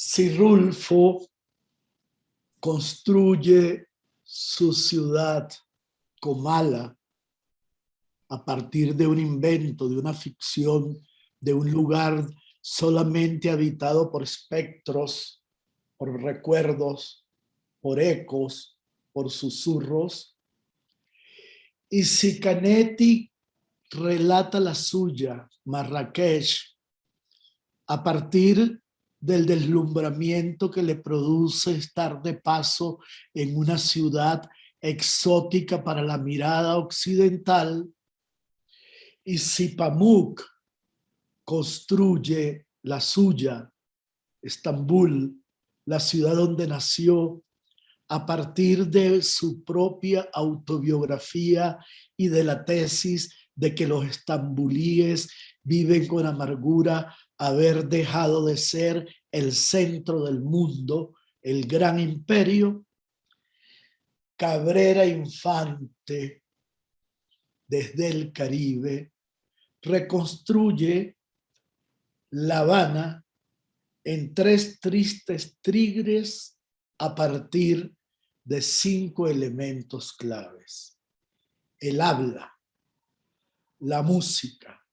Cirulfo construye su ciudad, Comala, a partir de un invento, de una ficción, de un lugar solamente habitado por espectros, por recuerdos, por ecos, por susurros. Y Sicanetti relata la suya, Marrakech, a partir del deslumbramiento que le produce estar de paso en una ciudad exótica para la mirada occidental, y Sipamuk construye la suya, Estambul, la ciudad donde nació, a partir de su propia autobiografía y de la tesis de que los estambulíes viven con amargura haber dejado de ser el centro del mundo, el gran imperio. Cabrera Infante, desde el Caribe, reconstruye La Habana en 3 tristes tigres a partir de 5 elementos claves: el habla, la música,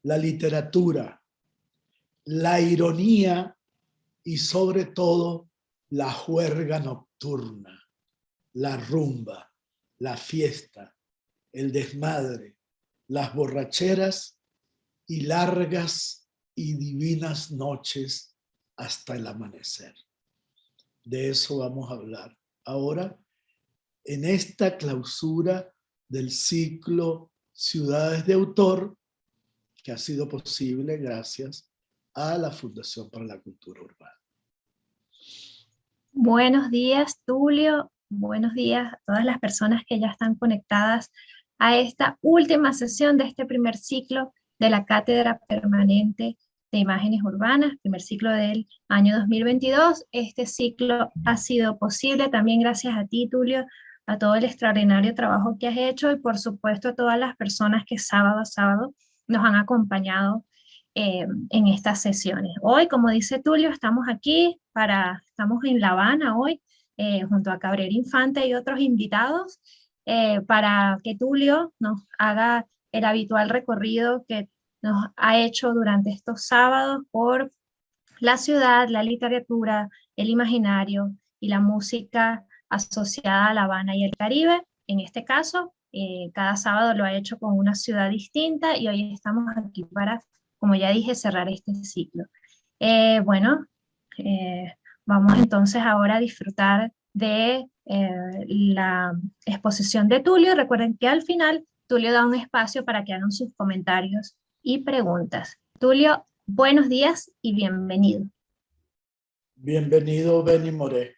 la literatura, la ironía y sobre todo la juerga nocturna, la rumba, la fiesta, el desmadre, las borracheras y largas y divinas noches hasta el amanecer. De eso vamos a hablar ahora en esta clausura del ciclo Ciudades de Autor, que ha sido posible gracias a la Fundación para la Cultura Urbana. Buenos días, Tulio. Buenos días a todas las personas que ya están conectadas a esta última sesión de este primer ciclo de la Cátedra Permanente de Imágenes Urbanas, primer ciclo del año 2022. Este ciclo ha sido posible también gracias a ti, Tulio, a todo el extraordinario trabajo que has hecho y por supuesto a todas las personas que sábado a sábado nos han acompañado en estas sesiones. Hoy, como dice Tulio, estamos en La Habana hoy, junto a Cabrera Infante y otros invitados, para que Tulio nos haga el habitual recorrido que nos ha hecho durante estos sábados por la ciudad, la literatura, el imaginario y la música asociada a La Habana y el Caribe. En este caso, cada sábado lo ha hecho con una ciudad distinta y hoy estamos aquí para, como ya dije, cerrar este ciclo. Bueno, vamos entonces ahora a disfrutar de la exposición de Tulio. Recuerden que al final Tulio da un espacio para que hagan sus comentarios y preguntas. Tulio, buenos días y bienvenido. Bienvenido, Benny Moré.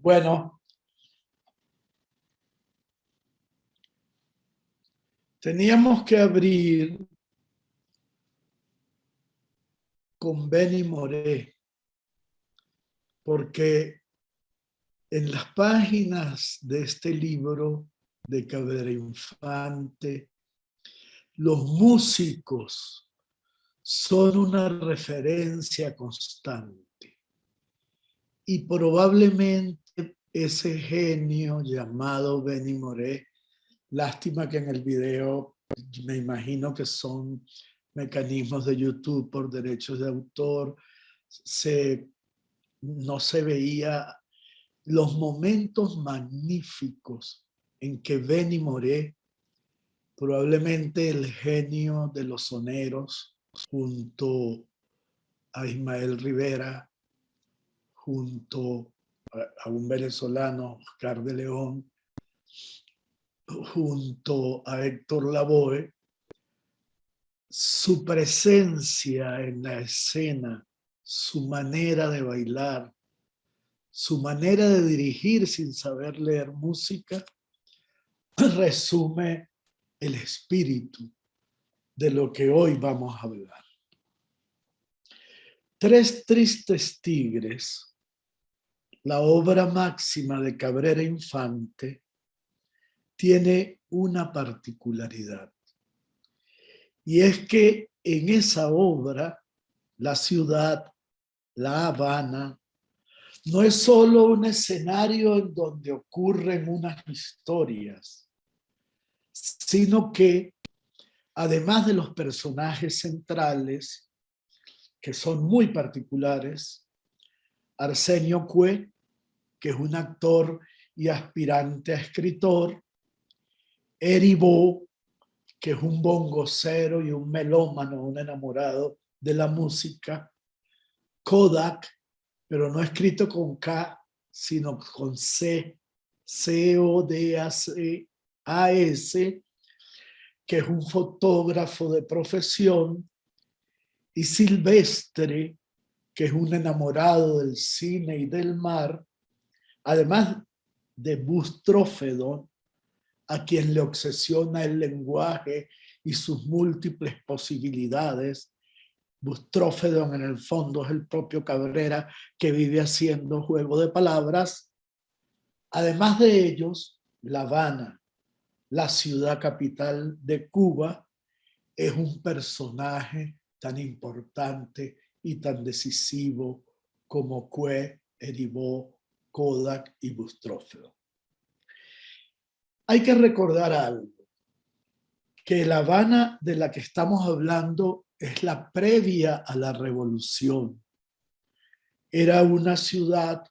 Bueno, teníamos que abrir con Benny Moré, porque en las páginas de este libro de Cabrera Infante, los músicos son una referencia constante y probablemente ese genio llamado Benny Moré, lástima que en el video me imagino que son mecanismos de YouTube por derechos de autor, no se veía los momentos magníficos en que Benny Moré, probablemente el genio de los soneros, junto a Ismael Rivera, junto a un venezolano, Oscar de León, junto a Héctor Lavoe, su presencia en la escena, su manera de bailar, su manera de dirigir sin saber leer música, resume el espíritu de lo que hoy vamos a hablar. Tres tristes tigres, la obra máxima de Cabrera Infante, tiene una particularidad. Y es que en esa obra, la ciudad, La Habana, no es solo un escenario en donde ocurren unas historias, sino que, además de los personajes centrales, que son muy particulares, Arsenio Cue, que es un actor y aspirante a escritor, Eribó, que es un bongocero y un melómano, un enamorado de la música, Kodak, pero no escrito con K, sino con C, C-O-D-A-C-A-S, que es un fotógrafo de profesión, y Silvestre, que es un enamorado del cine y del mar, además de Bustrófedon, a quien le obsesiona el lenguaje y sus múltiples posibilidades. Bustrófedon en el fondo es el propio Cabrera que vive haciendo juego de palabras. Además de ellos, La Habana, la ciudad capital de Cuba, es un personaje tan importante y tan decisivo como Kue, Eribó, Kodak y Bustrófilo. Hay que recordar algo, que La Habana de la que estamos hablando es la previa a la revolución. Era una ciudad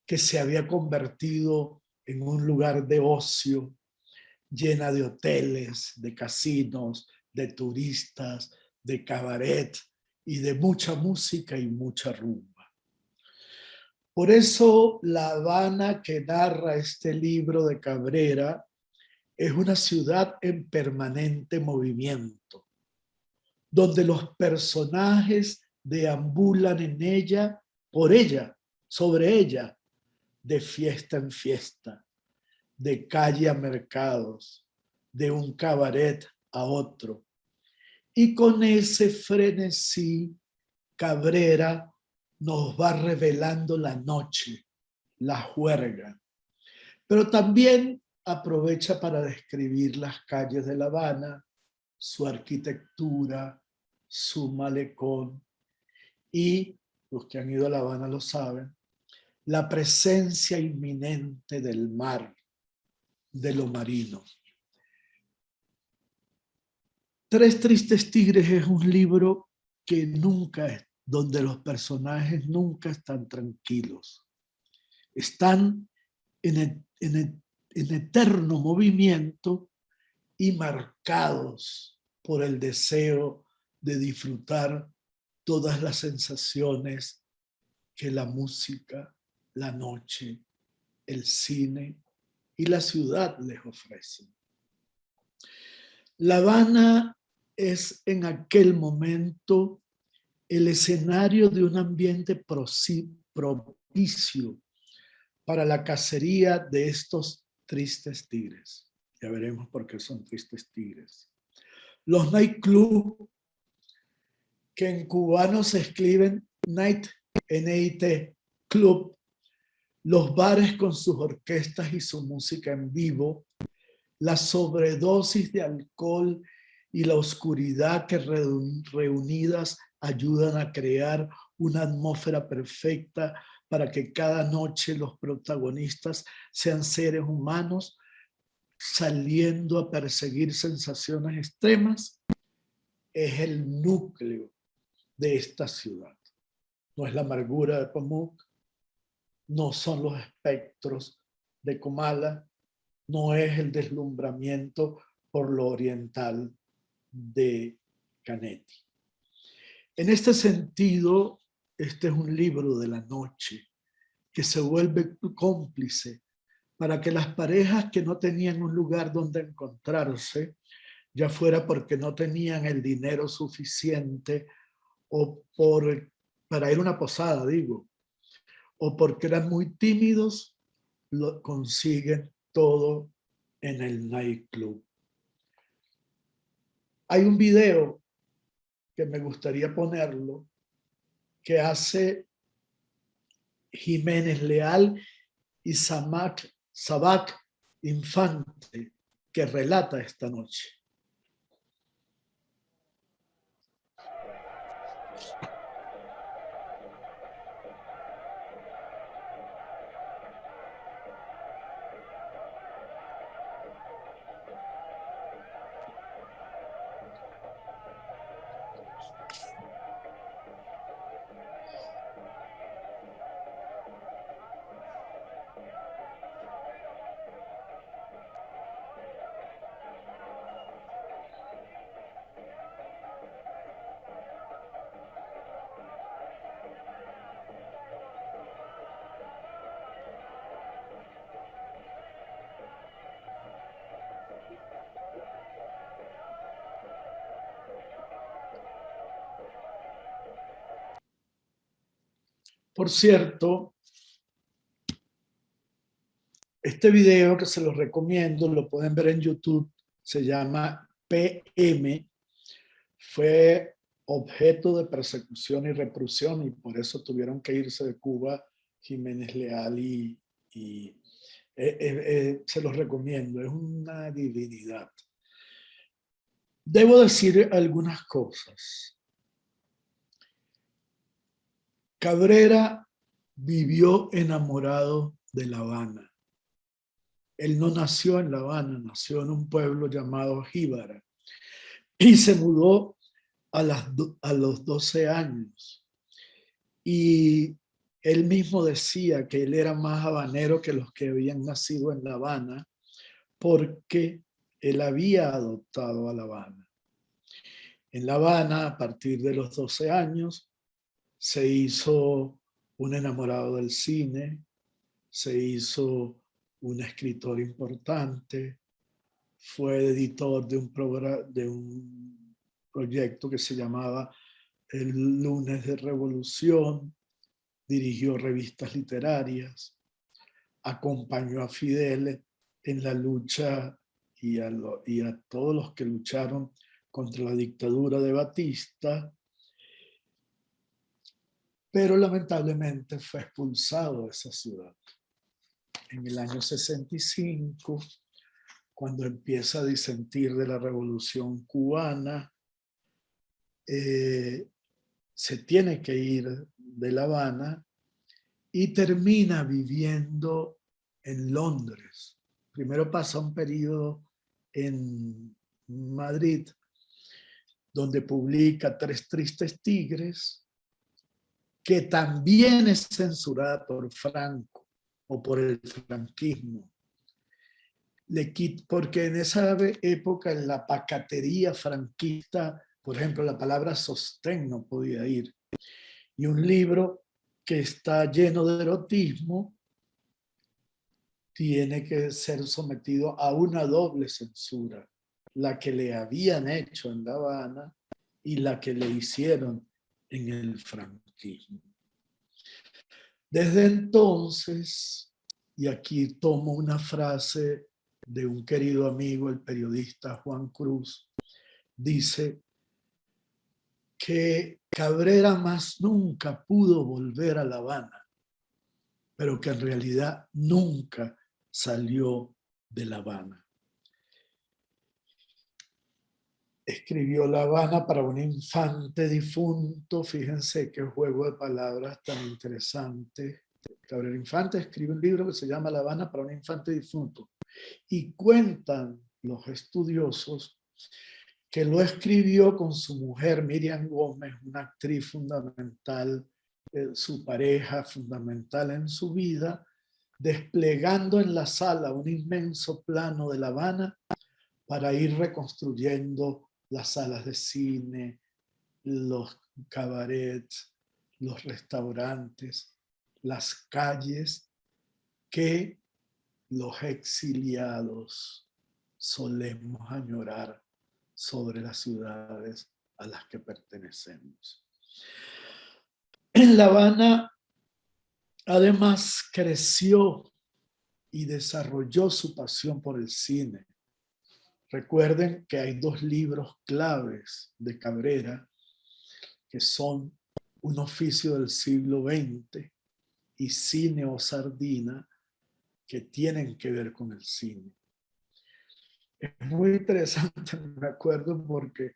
que se había convertido en un lugar de ocio, llena de hoteles, de casinos, de turistas, de cabaret y de mucha música y mucha rumba. Por eso La Habana que narra este libro de Cabrera es una ciudad en permanente movimiento, donde los personajes deambulan en ella, por ella, sobre ella, de fiesta en fiesta, de calle a mercados, de un cabaret a otro. Y con ese frenesí, Cabrera nos va revelando la noche, la juerga, pero también aprovecha para describir las calles de La Habana, su arquitectura, su malecón y, los que han ido a La Habana lo saben, la presencia inminente del mar, de lo marino. Tres tristes tigres es un libro que nunca, donde los personajes nunca están tranquilos. Están en eterno movimiento y marcados por el deseo de disfrutar todas las sensaciones que la música, la noche, el cine y la ciudad les ofrecen. La Habana es en aquel momento el escenario de un ambiente propicio para la cacería de estos tristes tigres. Ya veremos por qué son tristes tigres. Los nightclubs, que en cubano se escriben night, N-I-T, club, los bares con sus orquestas y su música en vivo, la sobredosis de alcohol y la oscuridad que reunidas ayudan a crear una atmósfera perfecta para que cada noche los protagonistas sean seres humanos saliendo a perseguir sensaciones extremas, es el núcleo de esta ciudad. No es la amargura de Pamuk, no son los espectros de Comala, no es el deslumbramiento por lo oriental de Canetti. En este sentido, este es un libro de la noche que se vuelve cómplice para que las parejas que no tenían un lugar donde encontrarse, ya fuera porque no tenían el dinero suficiente o para ir a una posada, digo, o porque eran muy tímidos, lo consiguen todo en el nightclub. Hay un video que me gustaría ponerlo, que hace Jiménez Leal y Sabac Infante, que relata esta noche. Por cierto, este video que se los recomiendo, lo pueden ver en YouTube, se llama PM, fue objeto de persecución y represión y por eso tuvieron que irse de Cuba Jiménez Leal y se los recomiendo, es una divinidad. Debo decir algunas cosas. Cabrera vivió enamorado de La Habana. Él no nació en La Habana, nació en un pueblo llamado Jíbara y se mudó a los 12 años. Y él mismo decía que él era más habanero que los que habían nacido en La Habana porque él había adoptado a La Habana. En La Habana, a partir de los 12 años, se hizo un enamorado del cine, se hizo un escritor importante, fue editor de un proyecto que se llamaba El Lunes de Revolución, dirigió revistas literarias, acompañó a Fidel en la lucha y a todos los que lucharon contra la dictadura de Batista, pero lamentablemente fue expulsado de esa ciudad. En el año 65, cuando empieza a disentir de la revolución cubana, se tiene que ir de La Habana y termina viviendo en Londres. Primero pasa un periodo en Madrid, donde publica Tres Tristes Tigres, que también es censurada por Franco o por el franquismo. Porque en esa época, en la pacatería franquista, por ejemplo, la palabra sostén no podía ir. Y un libro que está lleno de erotismo tiene que ser sometido a una doble censura, la que le habían hecho en La Habana y la que le hicieron en el franquismo. Desde entonces, y aquí tomo una frase de un querido amigo, el periodista Juan Cruz, dice que Cabrera más nunca pudo volver a La Habana, pero que en realidad nunca salió de La Habana. Escribió La Habana para un infante difunto. Fíjense qué juego de palabras tan interesante. Cabrera Infante escribe un libro que se llama La Habana para un infante difunto. Y cuentan los estudiosos que lo escribió con su mujer Miriam Gómez, una actriz fundamental, su pareja fundamental en su vida, desplegando en la sala un inmenso plano de La Habana para ir reconstruyendo las salas de cine, los cabarets, los restaurantes, las calles que los exiliados solemos añorar sobre las ciudades a las que pertenecemos. En La Habana, además, creció y desarrolló su pasión por el cine. Recuerden que hay dos libros claves de Cabrera, que son Un oficio del siglo XX y Cine o Sardina, que tienen que ver con el cine. Es muy interesante, me acuerdo, porque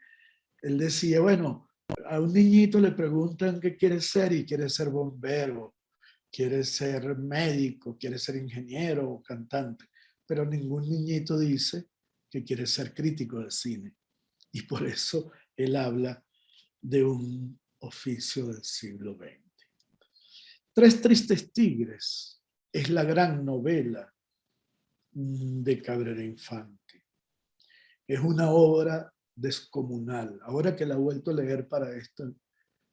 él decía, bueno, a un niñito le preguntan qué quiere ser y quiere ser bombero, quiere ser médico, quiere ser ingeniero o cantante, pero ningún niñito dice que quiere ser crítico de cine. Y por eso él habla de un oficio del siglo XX. Tres Tristes Tigres es la gran novela de Cabrera Infante. Es una obra descomunal. Ahora que la he vuelto a leer para esto,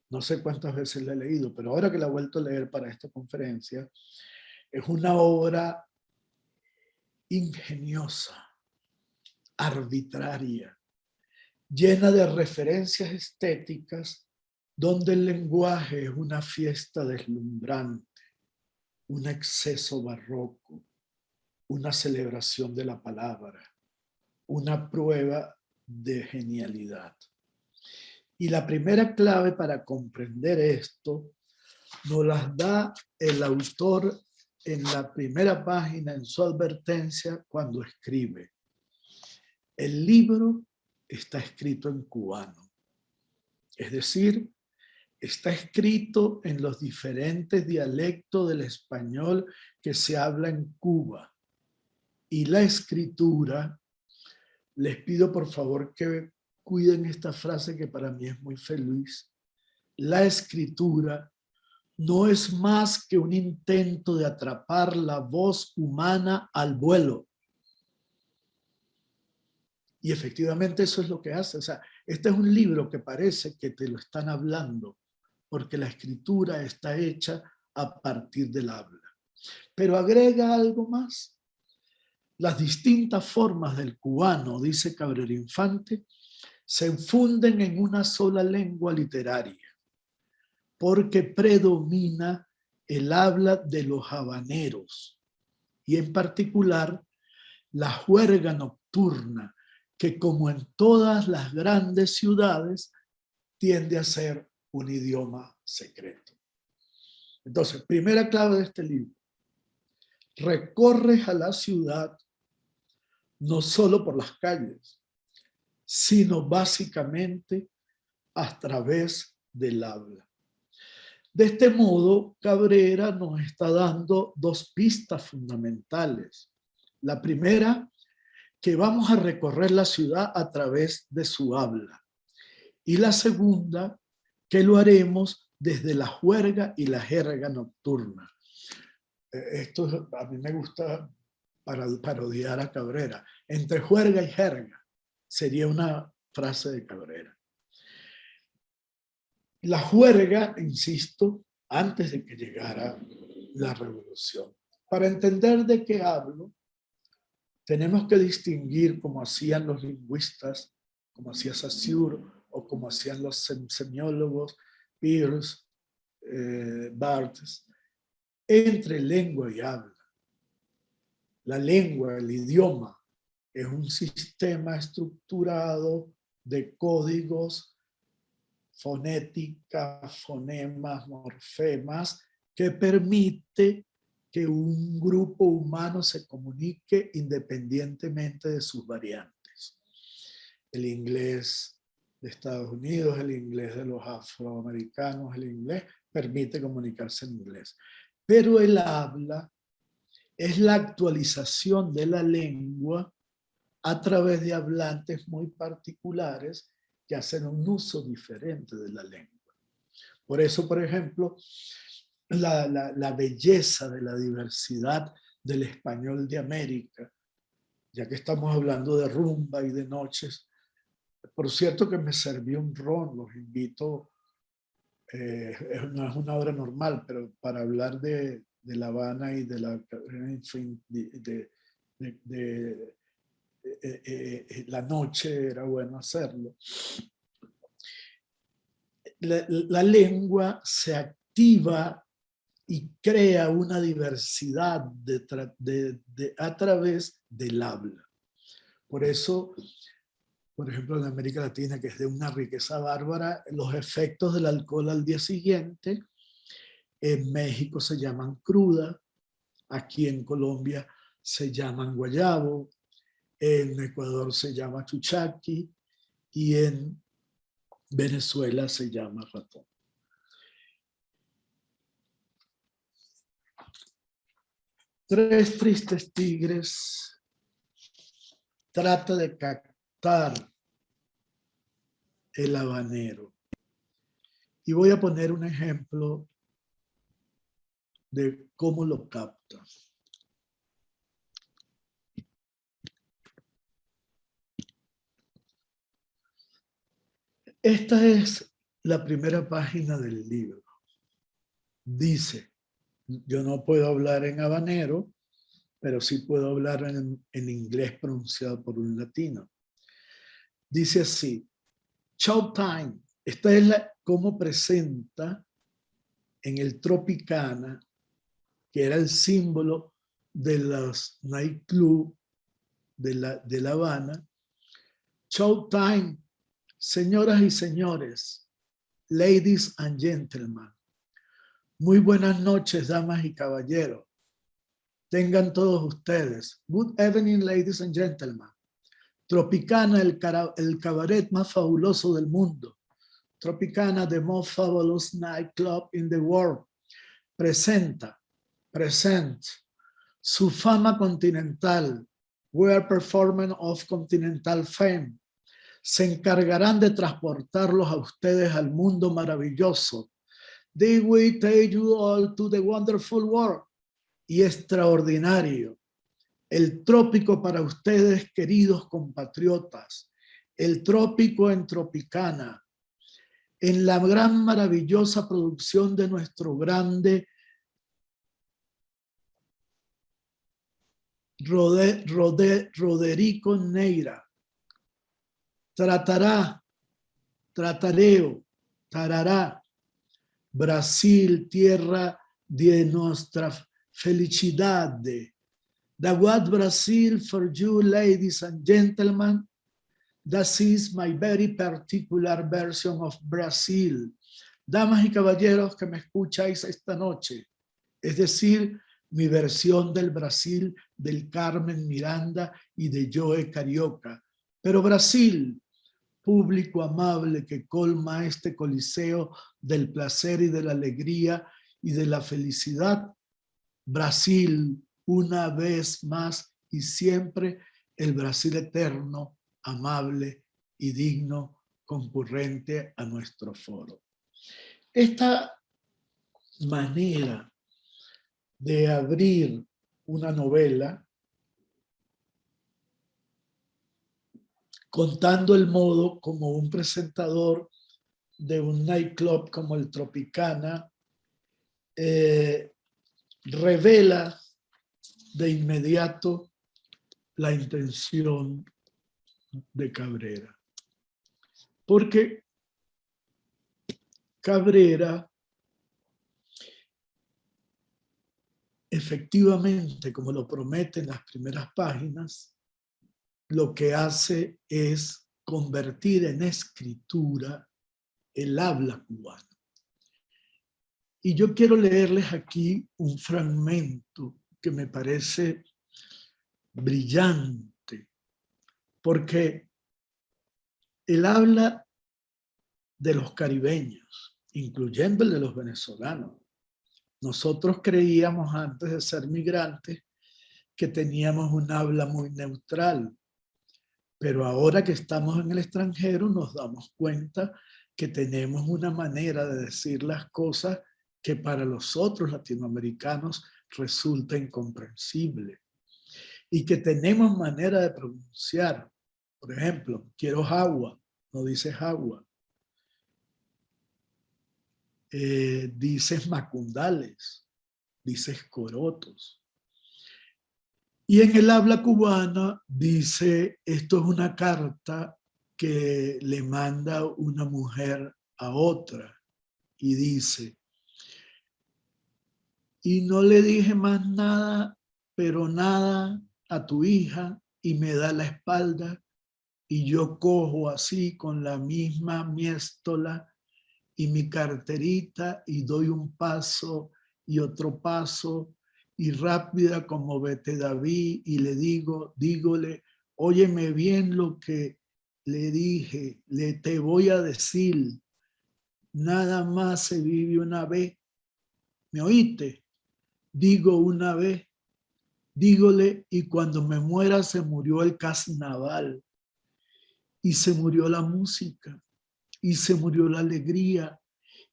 no sé cuántas veces la he leído, pero ahora que la he vuelto a leer para esta conferencia, es una obra ingeniosa, arbitraria, llena de referencias estéticas, donde el lenguaje es una fiesta deslumbrante, un exceso barroco, una celebración de la palabra, una prueba de genialidad. Y la primera clave para comprender esto nos las da el autor en la primera página en su advertencia cuando escribe: el libro está escrito en cubano, es decir, está escrito en los diferentes dialectos del español que se habla en Cuba. Y la escritura, les pido por favor que cuiden esta frase que para mí es muy feliz. La escritura no es más que un intento de atrapar la voz humana al vuelo. Y efectivamente eso es lo que hace. O sea, este es un libro que parece que te lo están hablando, porque la escritura está hecha a partir del habla. Pero agrega algo más. Las distintas formas del cubano, dice Cabrera Infante, se funden en una sola lengua literaria, porque predomina el habla de los habaneros, y en particular la juerga nocturna, que como en todas las grandes ciudades, tiende a ser un idioma secreto. Entonces, primera clave de este libro: recorres a la ciudad no solo por las calles, sino básicamente a través del habla. De este modo, Cabrera nos está dando dos pistas fundamentales. La primera, que vamos a recorrer la ciudad a través de su habla. Y la segunda, que lo haremos desde la juerga y la jerga nocturna. Esto a mí me gusta para parodiar a Cabrera. Entre juerga y jerga sería una frase de Cabrera. La juerga, insisto, antes de que llegara la revolución. Para entender de qué hablo, tenemos que distinguir, como hacían los lingüistas, como hacía Saussure o como hacían los semiólogos, Peirce, Barthes, entre lengua y habla. La lengua, el idioma, es un sistema estructurado de códigos, fonética, fonemas, morfemas, que permite que un grupo humano se comunique independientemente de sus variantes. El inglés de Estados Unidos, el inglés de los afroamericanos, el inglés permite comunicarse en inglés. Pero el habla es la actualización de la lengua a través de hablantes muy particulares que hacen un uso diferente de la lengua. Por eso, por ejemplo, la belleza de la diversidad del español de América, ya que estamos hablando de rumba y de noches. Por cierto que me serví un ron, los invito, no es una hora normal, pero para hablar de La Habana y de la, en fin, la noche era bueno hacerlo. La lengua se activa y crea una diversidad a través del habla. Por eso, por ejemplo, en América Latina, que es de una riqueza bárbara, los efectos del alcohol al día siguiente, en México se llaman cruda, aquí en Colombia se llaman guayabo, en Ecuador se llama chuchaqui y en Venezuela se llama ratón. Tres tristes tigres trata de captar el habanero. Y voy a poner un ejemplo de cómo lo capta. Esta es la primera página del libro. Dice: yo no puedo hablar en habanero, pero sí puedo hablar en inglés pronunciado por un latino. Dice así: Showtime. Esta es cómo presenta en el Tropicana, que era el símbolo de los nightclubs de La Habana. Showtime, señoras y señores, ladies and gentlemen. Muy buenas noches, damas y caballeros. Tengan todos ustedes. Good evening, ladies and gentlemen. Tropicana, el cabaret más fabuloso del mundo. Tropicana, the most fabulous nightclub in the world, present su fama continental, World Performance of Continental Fame. Se encargarán de transportarlos a ustedes al mundo maravilloso. They will take you all to the wonderful world. Y extraordinario. El trópico para ustedes, queridos compatriotas. El trópico en Tropicana. En la gran maravillosa producción de nuestro grande Roderico Neira. Tarará. Brasil, tierra de nuestra felicidad. The word Brazil for you, ladies and gentlemen. That is my very particular version of Brazil. Damas y caballeros que me escucháis esta noche, es decir, mi versión del Brasil del Carmen Miranda y de Joe Carioca. Pero Brasil, público amable que colma este coliseo del placer y de la alegría y de la felicidad. Brasil, una vez más y siempre, el Brasil eterno, amable y digno concurrente a nuestro foro. Esta manera de abrir una novela contando el modo como un presentador de un nightclub como el Tropicana revela de inmediato la intención de Cabrera. Porque Cabrera, efectivamente, como lo promete en las primeras páginas, lo que hace es convertir en escritura el habla cubana. Y yo quiero leerles aquí un fragmento que me parece brillante, porque él habla de los caribeños, incluyendo el de los venezolanos. Nosotros creíamos antes de ser migrantes que teníamos un habla muy neutral, pero ahora que estamos en el extranjero nos damos cuenta que tenemos una manera de decir las cosas que para los otros latinoamericanos resulta incomprensible y que tenemos manera de pronunciar. Por ejemplo, quiero agua, no dices agua. Dices macundales, dices corotos. Y en el habla cubana dice, esto es una carta que le manda una mujer a otra y dice, y no le dije más nada, pero nada a tu hija y me da la espalda y yo cojo así con la misma miéstola y mi carterita y doy un paso y otro paso y rápida como Bete David y le dígole, óyeme bien lo que le dije, te voy a decir, nada más se vive una vez, ¿me oíste? Digo una vez, dígole, y cuando me muera se murió el carnaval y se murió la música y se murió la alegría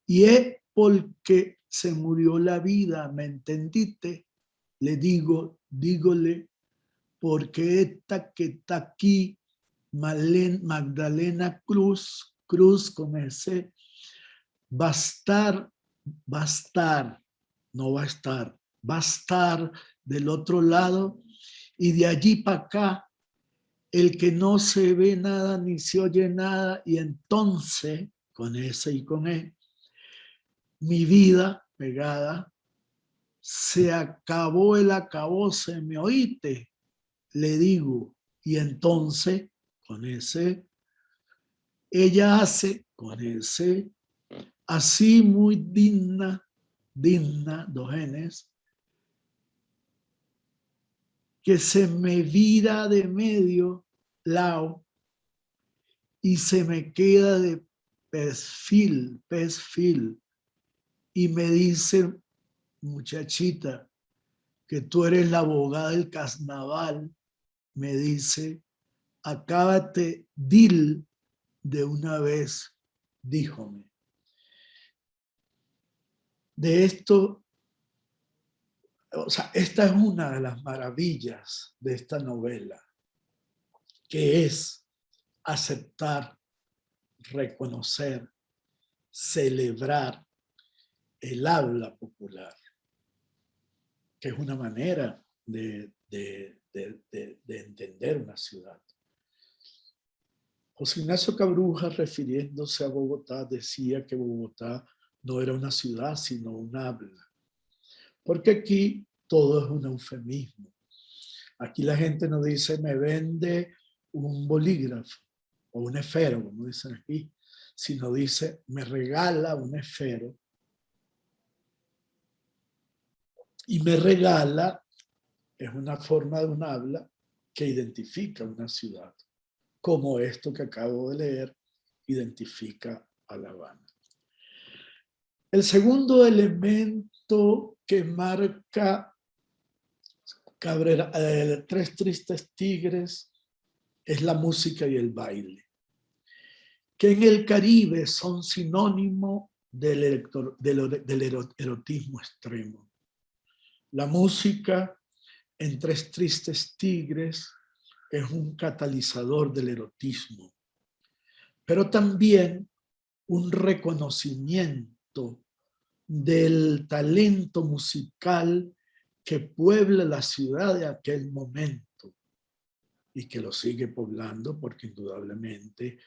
y es porque se murió la vida, ¿me entendiste? Le dígole, porque esta que está aquí, Magdalena Cruz con ese, va a estar, no va a estar, va a estar del otro lado y de allí para acá, el que no se ve nada ni se oye nada y entonces, con ese y con él, mi vida pegada, se acabó el acabose, ¿me oíste? Le digo, y entonces, con ese, ella hace, con ese, así muy digna, dos Ns, que se me vira de medio lado y se me queda de Pezfil. Y me dice, muchachita, que tú eres la abogada del carnaval, me dice, acábate, dil de una vez, díjome. De esto, o sea, esta es una de las maravillas de esta novela, que es aceptar, reconocer, celebrar el habla popular, que es una manera de entender una ciudad. José Ignacio Cabruja, refiriéndose a Bogotá, decía que Bogotá no era una ciudad, sino un habla. Porque aquí todo es un eufemismo. Aquí la gente no dice, me vende un bolígrafo o un esfero, como dicen aquí, sino dice, me regala un esfero. Y me regala es una forma de un habla que identifica una ciudad, como esto que acabo de leer identifica a La Habana. El segundo elemento que marca Cabrera, Tres Tristes Tigres, es la música y el baile, que en el Caribe son sinónimo del erotismo extremo. La música en Tres Tristes Tigres es un catalizador del erotismo, pero también un reconocimiento del talento musical que puebla la ciudad de aquel momento y que lo sigue poblando porque indudablemente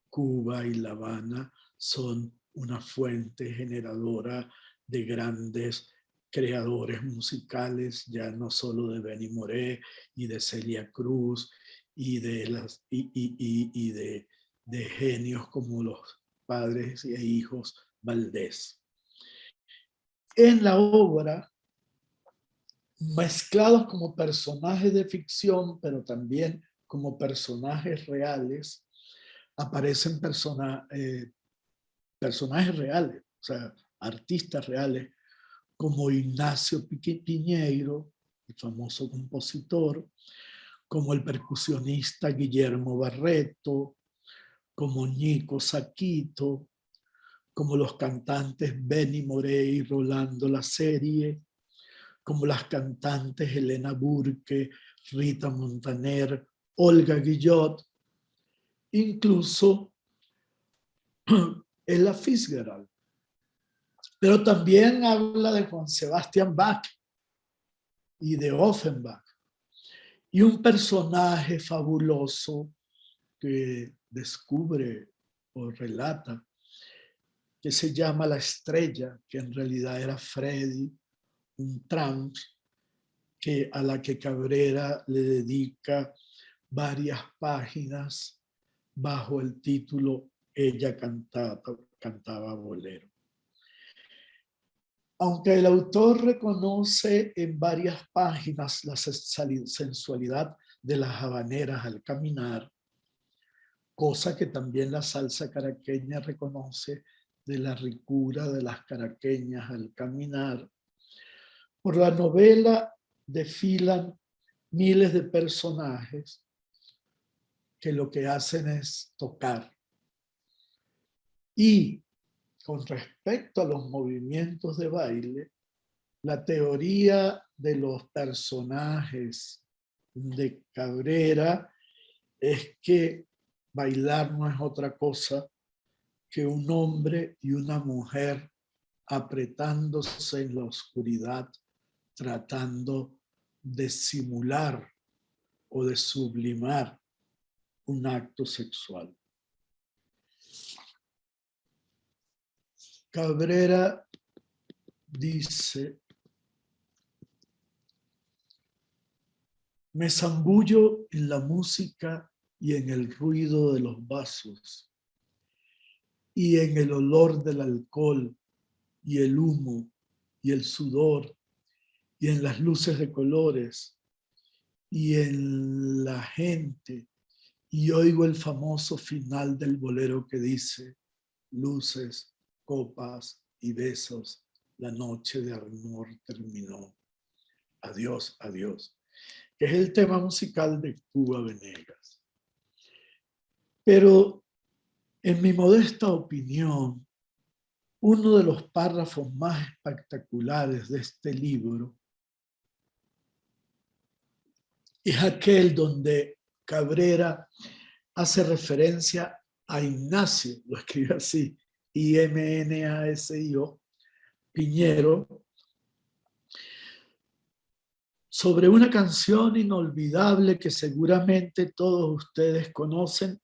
Cuba y La Habana son una fuente generadora de grandes creadores musicales, ya no solo de Benny Moré y de Celia Cruz y de genios como los padres e hijos Valdés. En la obra, mezclados como personajes de ficción, pero también como personajes reales, aparecen personajes reales, o sea, artistas reales, como Ignacio Piñeiro, el famoso compositor, como el percusionista Guillermo Barreto, como Ñico Saquito, como los cantantes Benny Moré y Rolando La Serie, como las cantantes Elena Burke, Rita Montaner, Olga Guillot, incluso Ella Fitzgerald. Pero también habla de Juan Sebastián Bach y de Offenbach. Y un personaje fabuloso que descubre o relata, que se llama La Estrella, que en realidad era Freddy, un trans, a la que Cabrera le dedica varias páginas bajo el título Ella cantaba bolero. Aunque el autor reconoce en varias páginas la sensualidad de las habaneras al caminar, cosa que también la salsa caraqueña reconoce de la ricura de las caraqueñas al caminar, por la novela desfilan miles de personajes que lo que hacen es tocar. Y con respecto a los movimientos de baile, la teoría de los personajes de Cabrera es que bailar no es otra cosa que un hombre y una mujer apretándose en la oscuridad, tratando de simular o de sublimar un acto sexual. Cabrera dice: me zambullo en la música y en el ruido de los vasos, y en el olor del alcohol, y el humo, y el sudor, y en las luces de colores, y en la gente, y oigo el famoso final del bolero que dice: luces, copas y besos, la noche de amor terminó. Adiós, adiós. Que es el tema musical de Cuba Venegas. Pero en mi modesta opinión, uno de los párrafos más espectaculares de este libro es aquel donde Cabrera hace referencia a Ignacio, lo escribe así, I-M-N-A-S-I-O, Piñero, sobre una canción inolvidable que seguramente todos ustedes conocen,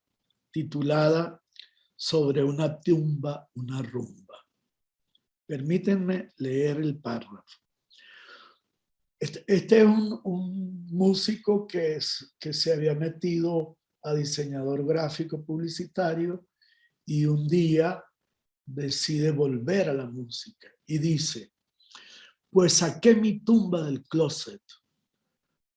titulada Sobre una tumba, una rumba. Permítanme leer el párrafo. Este es un músico que se había metido a diseñador gráfico publicitario y un día decide volver a la música y dice: pues saqué mi tumba del closet,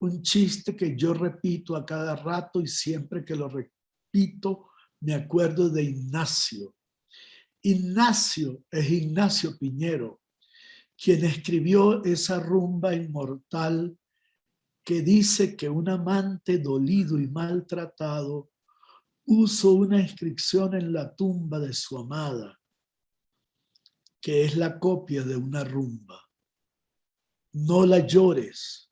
un chiste que yo repito a cada rato y siempre que lo repito me acuerdo de Ignacio. Ignacio es Ignacio Piñero, quien escribió esa rumba inmortal que dice que un amante dolido y maltratado puso una inscripción en la tumba de su amada, que es la copia de una rumba. No la llores,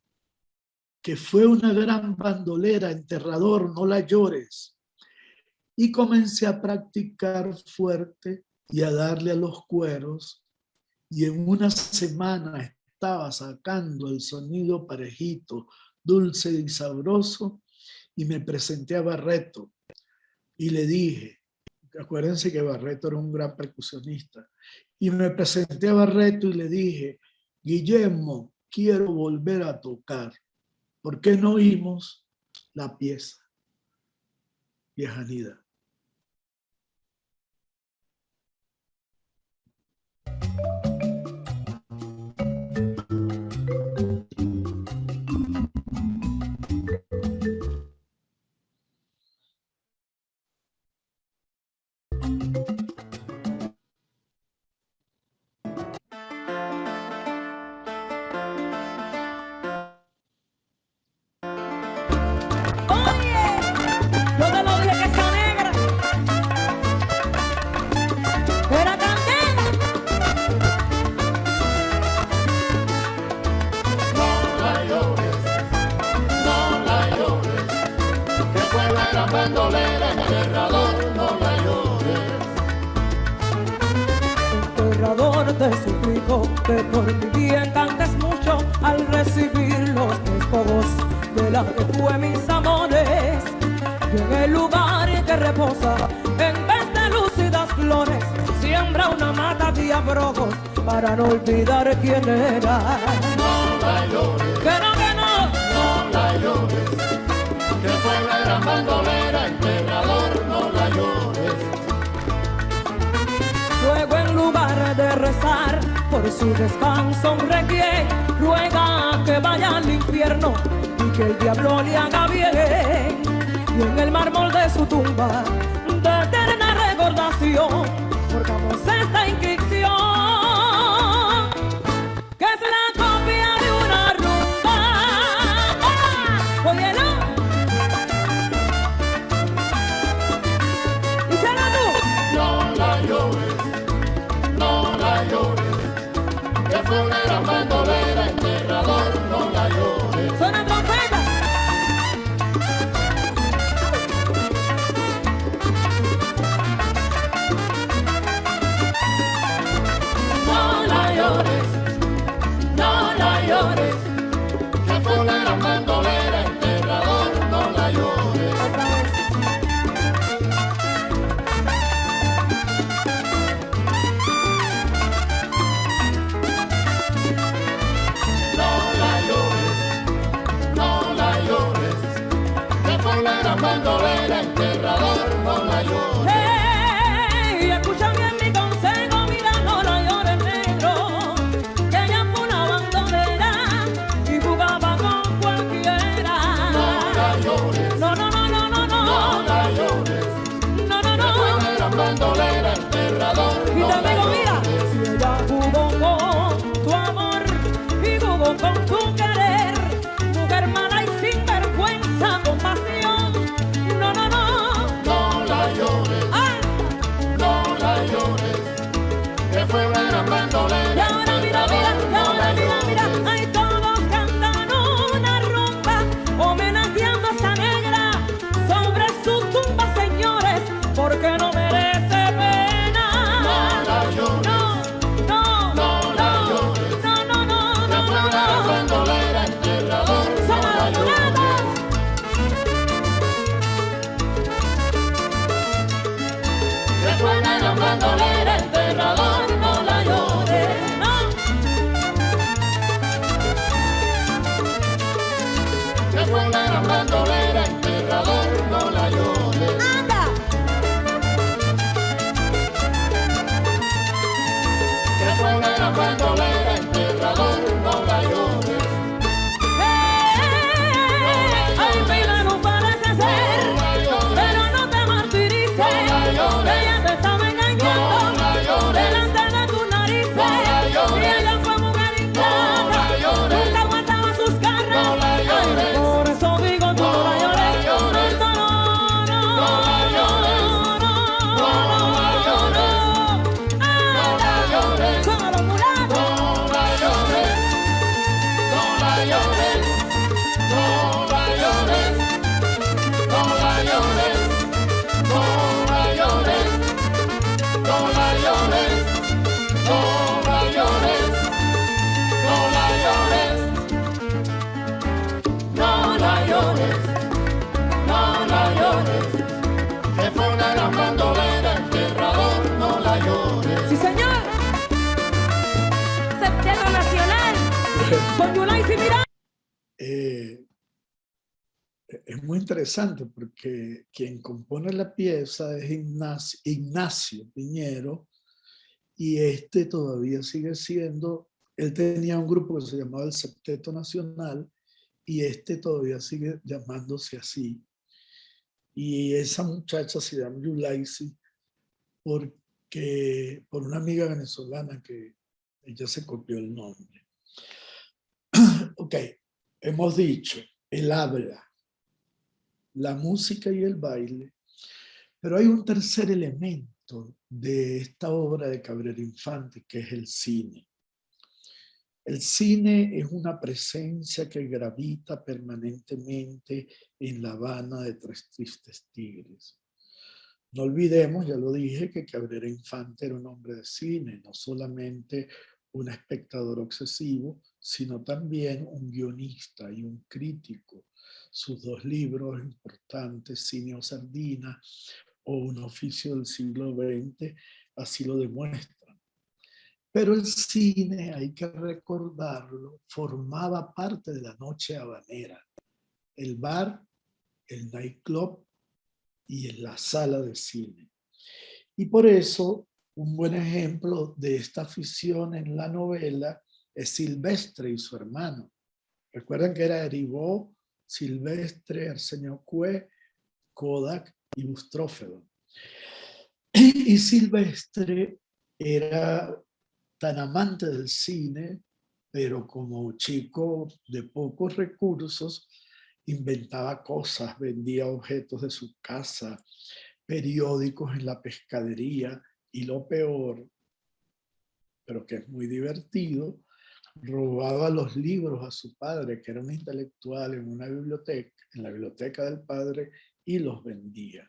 que fue una gran bandolera, enterrador, no la llores. Y comencé a practicar fuerte y a darle a los cueros, y en una semana estaba sacando el sonido parejito, dulce y sabroso, y me presenté a Barreto y le dije, acuérdense que Barreto era un gran percusionista, y me presenté a Barreto y le dije: Guillermo, quiero volver a tocar, ¿por qué no oímos la pieza? Viejanida. bandolera, enterrador, no la llores. Enterrador, te suplico que por mi bien cantes mucho al recibir los despojos de la que fue mis amores. Y en el lugar que reposa, en vez de lúcidas flores, siembra una mata de abrojos para no olvidar quién era. No la llores, que no, no la llores, que fue una gran bandolera, enterrador, no la llores. Luego en lugar de rezar por su descanso un requiem, ruega que vaya al infierno y que el diablo le haga bien. Y en el mármol de su tumba, de eterna recordación, forjamos esta inscripción, que es la copia de una rumba. ¡Ah! ¡Óyelo! ¿Y será tú? No la llores, no la llores, que fue una gran bandolera, enterrador, no la llores. ¡Suena trompeta! No la llores, que fue una gran bandolera, enterrador, no la llores. Otra vez. No la llores, no la llores, que fue una gran bandolera, enterrador, no la llores. Hey, escucha bien mi consejo, mira, no la llores, negro, que ella fue una bandolera y jugaba con cualquiera. No la llores, no, no, no, no, no, no, no la llores, no, no, no, que fue una gran bandolera, enterrador. la llores, que fue una gran bandolera. Y ahora mira, mira, y ahora mira, mira, ahí todos cantan una rumba, homenajeando a esa negra sobre su tumba, señores, porque no merece pena. No la llores, No, no, no la llores, no, no, no, que fue una gran bandolera, enterrador, no la llores. Que fue una gran bandolera, enterrador, no la llores. Que fue una gran bandolera, enterrador, no la llores. ¡Anda! Que fue una gran bandolera, enterrador, no la llores. Ay, pila no parece ser, No la llores, pero no te martirices, la llores. ella te estaba engañando No la llores. delante de tus narices, la llores. y ella fue mujer ingrata, la llores. nunca aguantaba sus garras. No la llores. Ay, por eso digo tú no la llores, llores. no, no, no, No la llores. no, la llores. no la llores. como los mulatos. No la llores, no la llores, no la llores, no la llores, no la llores, no la llores, no la llores, no la llores, no la llores, no la llores, que fue una gran bandolera, enterrador, no la llores. Sí, señor. Septeto Nacional. Con Yulay Miranda. Es muy interesante porque quien compone la pieza es Ignacio Piñero, y este todavía sigue siendo, él tenía un grupo que se llamaba el Septeto Nacional, y este todavía sigue llamándose así. Y esa muchacha se llama Yulaisi por una amiga venezolana que ella se copió el nombre. Ok, hemos dicho el habla, la música y el baile, pero hay un tercer elemento de esta obra de Cabrera Infante, que es el cine. El cine es una presencia que gravita permanentemente en La Habana de Tres Tristes Tigres. No olvidemos, ya lo dije, que Cabrera Infante era un hombre de cine, no solamente un espectador obsesivo, sino también un guionista y un crítico. Sus dos libros importantes, Cine o Sardina o Un oficio del siglo XX, así lo demuestran. Pero el cine, hay que recordarlo, formaba parte de la noche habanera. El bar, el nightclub y en la sala de cine. Y por eso, un buen ejemplo de esta afición en la novela es Silvestre y su hermano. Recuerdan que era Eribó, Silvestre, Arsenio Cue, Kodak y Bustrófedo. Y Silvestre era tan amante del cine, pero como chico de pocos recursos, inventaba cosas, vendía objetos de su casa, periódicos en la pescadería, y lo peor, pero que es muy divertido, robaba los libros a su padre, que era un intelectual, en una biblioteca, en la biblioteca del padre, y los vendía.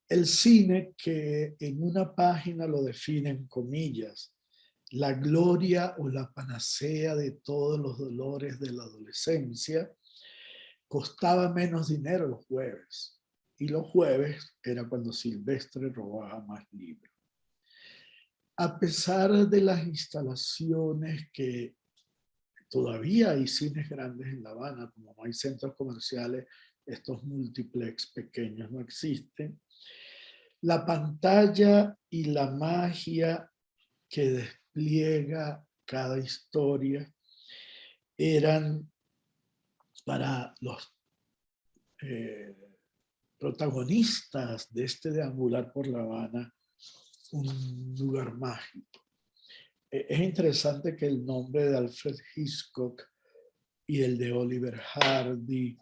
El cine, que en una página lo define en comillas, la gloria o la panacea de todos los dolores de la adolescencia, costaba menos dinero los jueves. Y los jueves era cuando Silvestre robaba más libros. A pesar de las instalaciones que todavía hay cines grandes en La Habana, como no hay centros comerciales, estos multiplex pequeños no existen, la pantalla y la magia que despliega cada historia eran para los protagonistas de este deambular por La Habana un lugar mágico. Es interesante que el nombre de Alfred Hitchcock y el de Oliver Hardy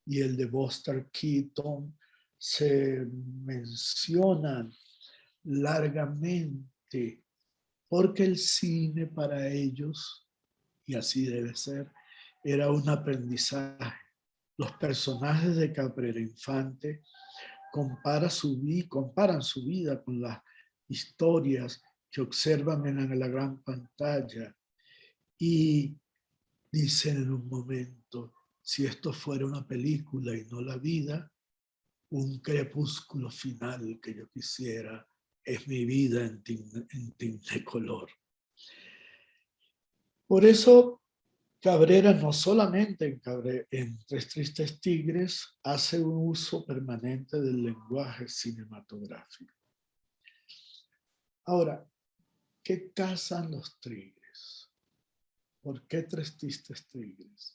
y el de Buster Keaton se mencionan largamente, porque el cine para ellos, y así debe ser, era un aprendizaje. Los personajes de Cabrera Infante comparan su vida con las historias que observan en la gran pantalla y dicen en un momento, si esto fuera una película y no la vida, un crepúsculo final que yo quisiera es mi vida en Technicolor. Por eso Cabrera no solamente en Tres Tristes Tigres hace un uso permanente del lenguaje cinematográfico. Ahora, ¿qué cazan los tigres? ¿Por qué Tres Tristes Tigres?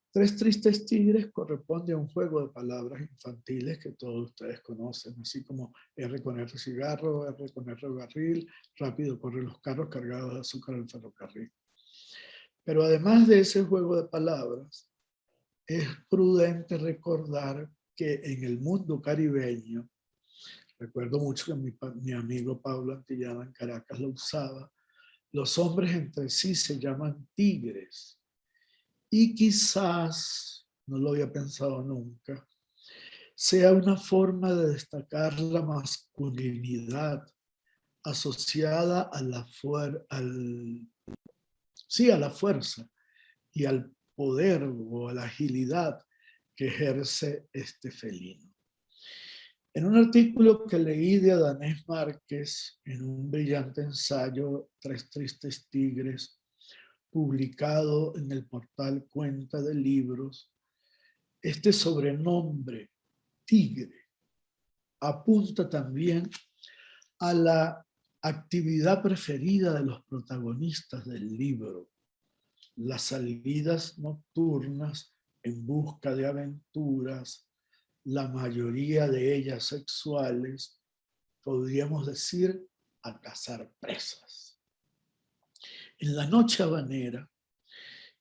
Tres Tristes Tigres corresponde a un juego de palabras infantiles que todos ustedes conocen, así como R con R cigarro, R con R barril, rápido corren los carros cargados de azúcar al ferrocarril. Pero además de ese juego de palabras, es prudente recordar que en el mundo caribeño, recuerdo mucho que mi amigo Pablo Antillana en Caracas lo usaba, los hombres entre sí se llaman tigres. Y quizás, no lo había pensado nunca, sea una forma de destacar la masculinidad asociada a la fuerza y al poder o a la agilidad que ejerce este felino. En un artículo que leí de Adanés Márquez, en un brillante ensayo, Tres Tristes Tigres, publicado en el portal Cuenta de Libros, este sobrenombre, tigre, apunta también a la actividad preferida de los protagonistas del libro, las salidas nocturnas en busca de aventuras, la mayoría de ellas sexuales, podríamos decir, a cazar presas. En la noche habanera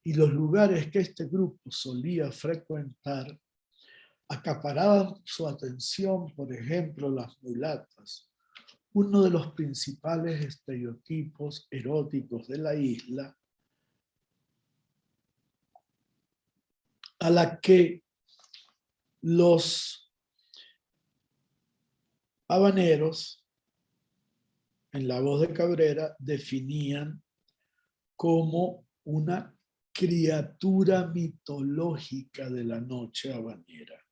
y los lugares que este grupo solía frecuentar, acaparaban su atención, por ejemplo, las mulatas, uno de los principales estereotipos eróticos de la isla, a la que los habaneros, en la voz de Cabrera, definían como una criatura mitológica de la noche habanera.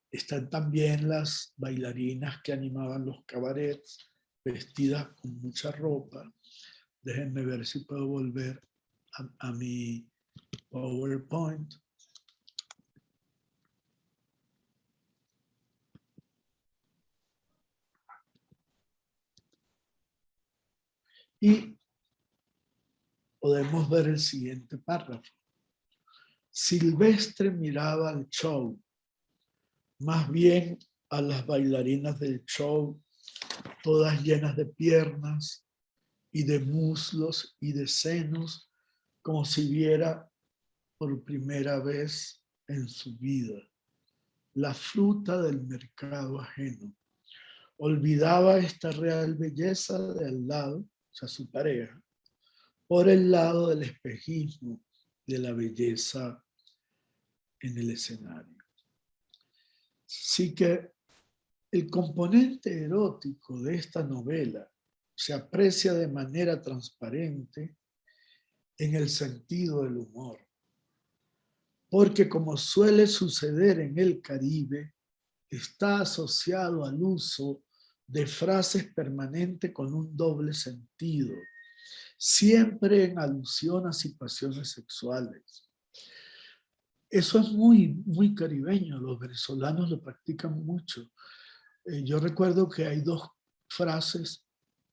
Están también las bailarinas que animaban los cabarets, vestidas con mucha ropa. Déjenme ver si puedo volver a mi PowerPoint. Y podemos ver el siguiente párrafo. Silvestre miraba al show, más bien a las bailarinas del show, todas llenas de piernas y de muslos y de senos, como si viera por primera vez en su vida la fruta del mercado ajeno. Olvidaba esta real belleza de al lado, o sea, su pareja, por el lado del espejismo de la belleza en el escenario. Así que el componente erótico de esta novela se aprecia de manera transparente en el sentido del humor, porque como suele suceder en el Caribe, está asociado al uso de frases permanentes con un doble sentido, siempre en alusión a situaciones sexuales. Eso es muy caribeño, los venezolanos lo practican mucho. Yo recuerdo que hay dos frases,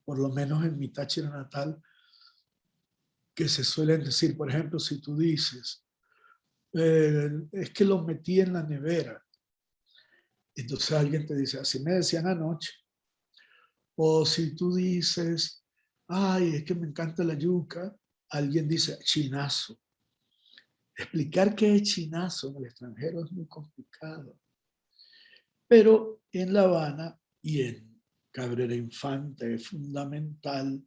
por lo menos en mi Táchira natal, que se suelen decir. Por ejemplo, si tú dices, es que lo metí en la nevera. Entonces alguien te dice, así me decían anoche. O si tú dices, ay, es que me encanta la yuca, alguien dice chinazo. Explicar qué es chinazo en el extranjero es muy complicado. Pero en La Habana y en Cabrera Infante es fundamental.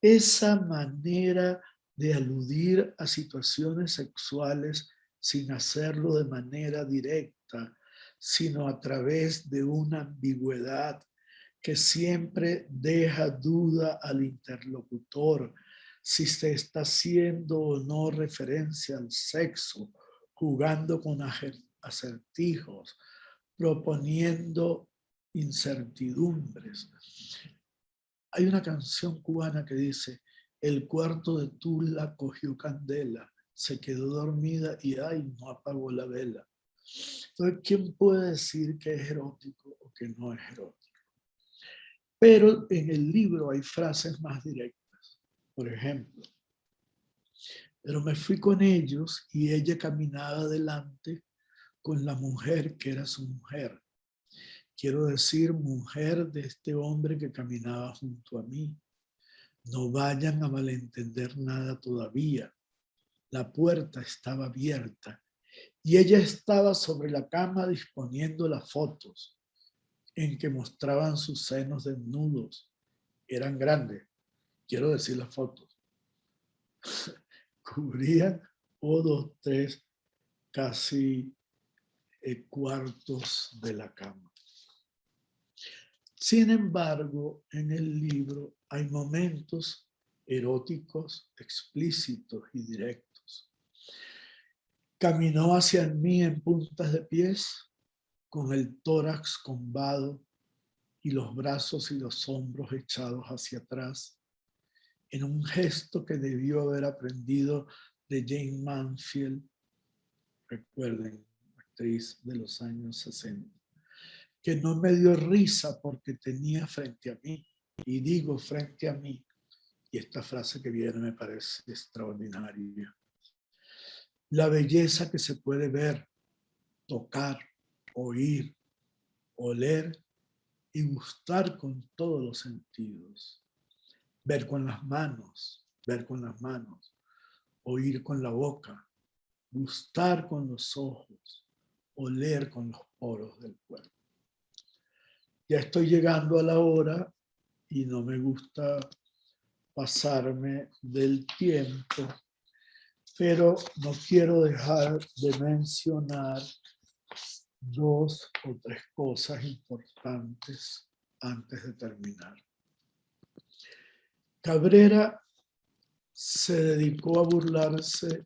Esa manera de aludir a situaciones sexuales sin hacerlo de manera directa, sino a través de una ambigüedad que siempre deja duda al interlocutor si se está haciendo o no referencia al sexo, jugando con acertijos, proponiendo incertidumbres. Hay una canción cubana que dice: el cuarto de Tula cogió candela, se quedó dormida y ay, no apagó la vela. Entonces, ¿quién puede decir que es erótico o que no es erótico? Pero en el libro hay frases más directas. Por ejemplo, pero me fui con ellos y ella caminaba adelante con la mujer que era su mujer. Quiero decir, mujer de este hombre que caminaba junto a mí. No vayan a malentender nada todavía. La puerta estaba abierta y ella estaba sobre la cama disponiendo las fotos en que mostraban sus senos desnudos. Eran grandes, quiero decir las fotos. Cubrían 1, 2, 3, casi cuartos de la cama. Sin embargo, en el libro hay momentos eróticos, explícitos y directos. Caminó hacia mí en puntas de pies, con el tórax combado y los brazos y los hombros echados hacia atrás, en un gesto que debió haber aprendido de Jane Mansfield, recuerden, actriz de los años 60, que no me dio risa porque tenía frente a mí, y digo frente a mí, y esta frase que viene me parece extraordinaria: la belleza que se puede ver, tocar, oír, oler y gustar con todos los sentidos. Ver con las manos, oír con la boca, gustar con los ojos, oler con los poros del cuerpo. Ya estoy llegando a la hora y no me gusta pasarme del tiempo, pero no quiero dejar de mencionar 2 o 3 cosas importantes antes de terminar. Cabrera se dedicó a burlarse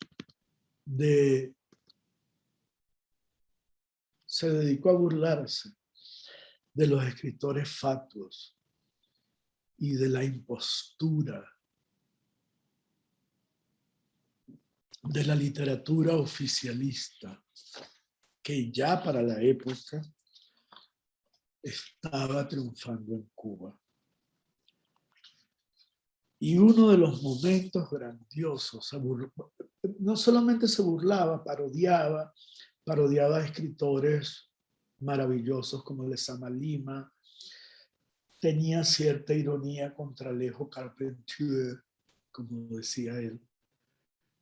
de los escritores fatuos y de la impostura de la literatura oficialista, que ya para la época estaba triunfando en Cuba. Y uno de los momentos grandiosos, no solamente se burlaba, parodiaba a escritores maravillosos como Lezama Lima, tenía cierta ironía contra Alejo Carpentier, como decía él,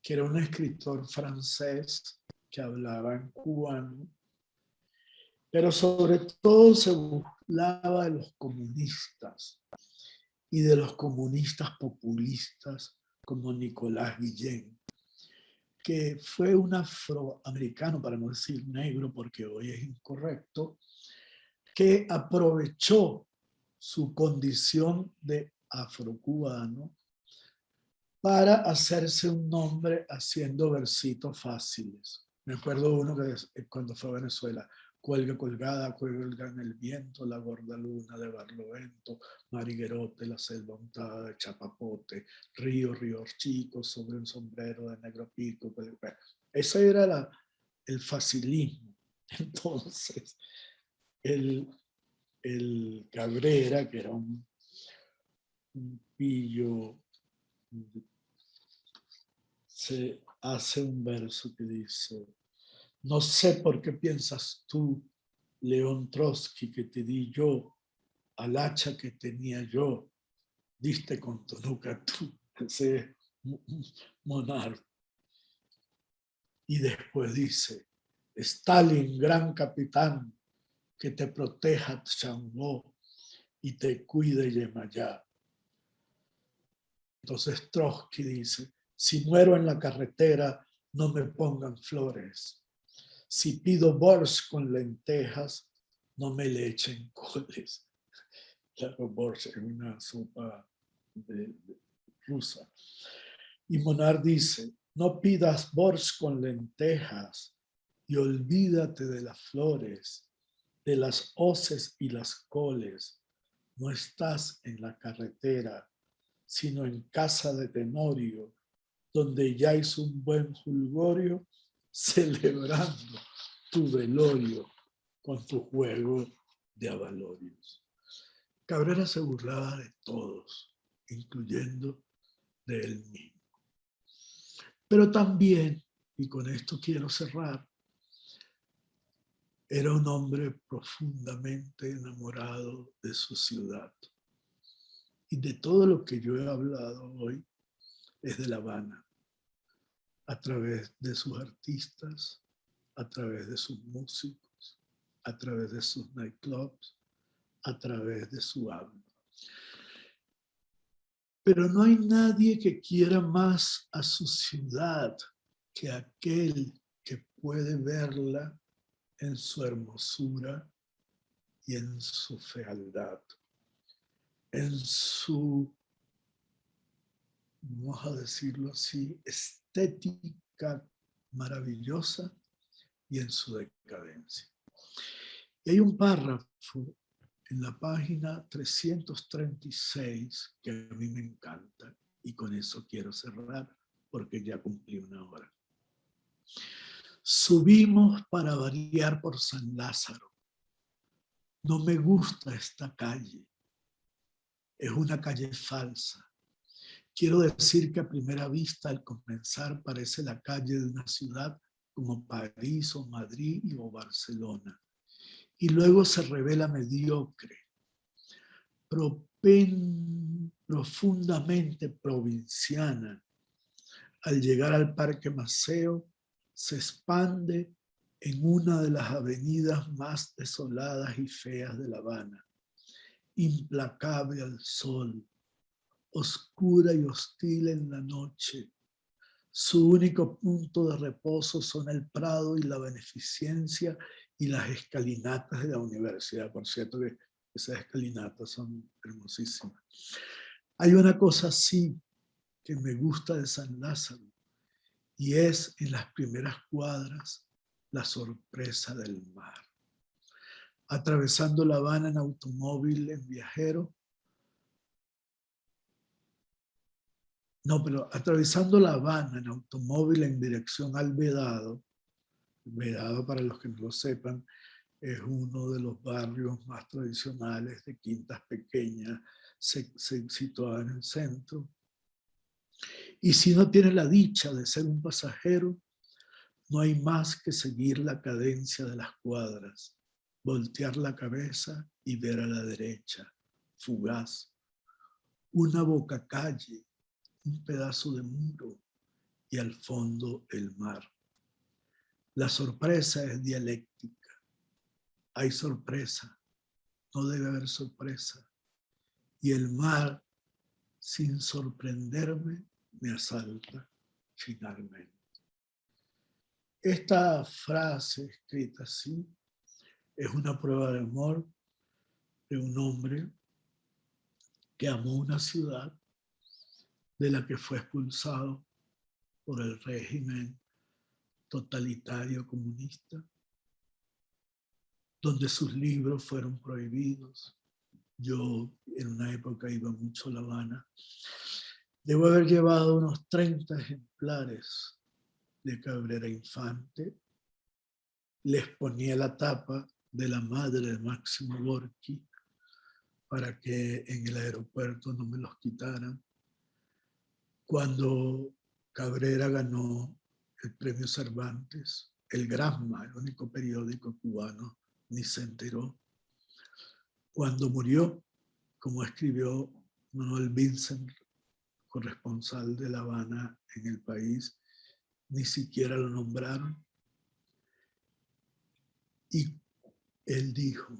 que era un escritor francés que hablaba en cubano, pero sobre todo se burlaba de los comunistas y de los comunistas populistas como Nicolás Guillén, que fue un afroamericano, para no decir negro porque hoy es incorrecto, que aprovechó su condición de afrocubano para hacerse un nombre haciendo versitos fáciles. Me acuerdo uno que cuando fue a Venezuela: cuelga colgada, cuelga en el viento, la gorda luna de Barlovento, Mariguerote, la selva untada de Chapapote, río chico sobre un sombrero de negro pico. Ese era el facilismo. Entonces, el Cabrera, que era un pillo, se hace un verso que dice: no sé por qué piensas tú, León Trotsky, que te di yo, al hacha que tenía yo, diste con tu nuca tú, ese monarca. Y después dice: Stalin, gran capitán, que te proteja Changó y te cuide Yemayá. Entonces Trotsky dice, si muero en la carretera, no me pongan flores. Si pido borsch con lentejas, no me le echen coles. Claro, borsch es una sopa rusa. Y Monard dice, no pidas borsch con lentejas y olvídate de las flores, de las hoces y las coles. No estás en la carretera, sino en casa de Tenorio, donde ya hizo un buen jolgorio, celebrando tu velorio con tu juego de abalorios. Cabrera se burlaba de todos, incluyendo de él mismo. Pero también, y con esto quiero cerrar, era un hombre profundamente enamorado de su ciudad. Y de todo lo que yo he hablado hoy es de La Habana, a través de sus artistas, a través de sus músicos, a través de sus nightclubs, a través de su habla. Pero no hay nadie que quiera más a su ciudad que aquel que puede verla en su hermosura y en su fealdad, en su, vamos a decirlo así, estética maravillosa y en su decadencia. Y hay un párrafo en la página 336 que a mí me encanta y con eso quiero cerrar porque ya cumplí una hora. Subimos para variar por San Lázaro. No me gusta esta calle. Es una calle falsa. Quiero decir que a primera vista al comenzar parece la calle de una ciudad como París o Madrid o Barcelona. Y luego se revela mediocre, profundamente provinciana. Al llegar al Parque Maceo, se expande en una de las avenidas más desoladas y feas de La Habana, implacable al sol, oscura y hostil en la noche. Su único punto de reposo son el Prado y la Beneficencia y las escalinatas de la universidad. Por cierto que esas escalinatas son hermosísimas. Hay una cosa así que me gusta de San Lázaro y es en las primeras cuadras la sorpresa del mar. Atravesando La Habana en automóvil, en viajero. No, pero atravesando La Habana en automóvil en dirección al Vedado. Vedado, para los que no lo sepan, es uno de los barrios más tradicionales de quintas pequeñas, situada en el centro. Y si no tiene la dicha de ser un pasajero, no hay más que seguir la cadencia de las cuadras, voltear la cabeza y ver a la derecha, fugaz, una bocacalle, un pedazo de muro y al fondo el mar. La sorpresa es dialéctica. Hay sorpresa, no debe haber sorpresa. Y el mar, sin sorprenderme, me asalta finalmente. Esta frase escrita así es una prueba de amor de un hombre que amó una ciudad de la que fue expulsado por el régimen totalitario comunista, donde sus libros fueron prohibidos. Yo en una época iba mucho a La Habana. Debo haber llevado unos 30 ejemplares de Cabrera Infante. Les ponía la tapa de la madre de Máximo Gorki para que en el aeropuerto no me los quitaran. Cuando Cabrera ganó el premio Cervantes, el Gramma, el único periódico cubano, ni se enteró. Cuando murió, como escribió Manuel Vincent, corresponsal de La Habana en el país, ni siquiera lo nombraron. Y él dijo,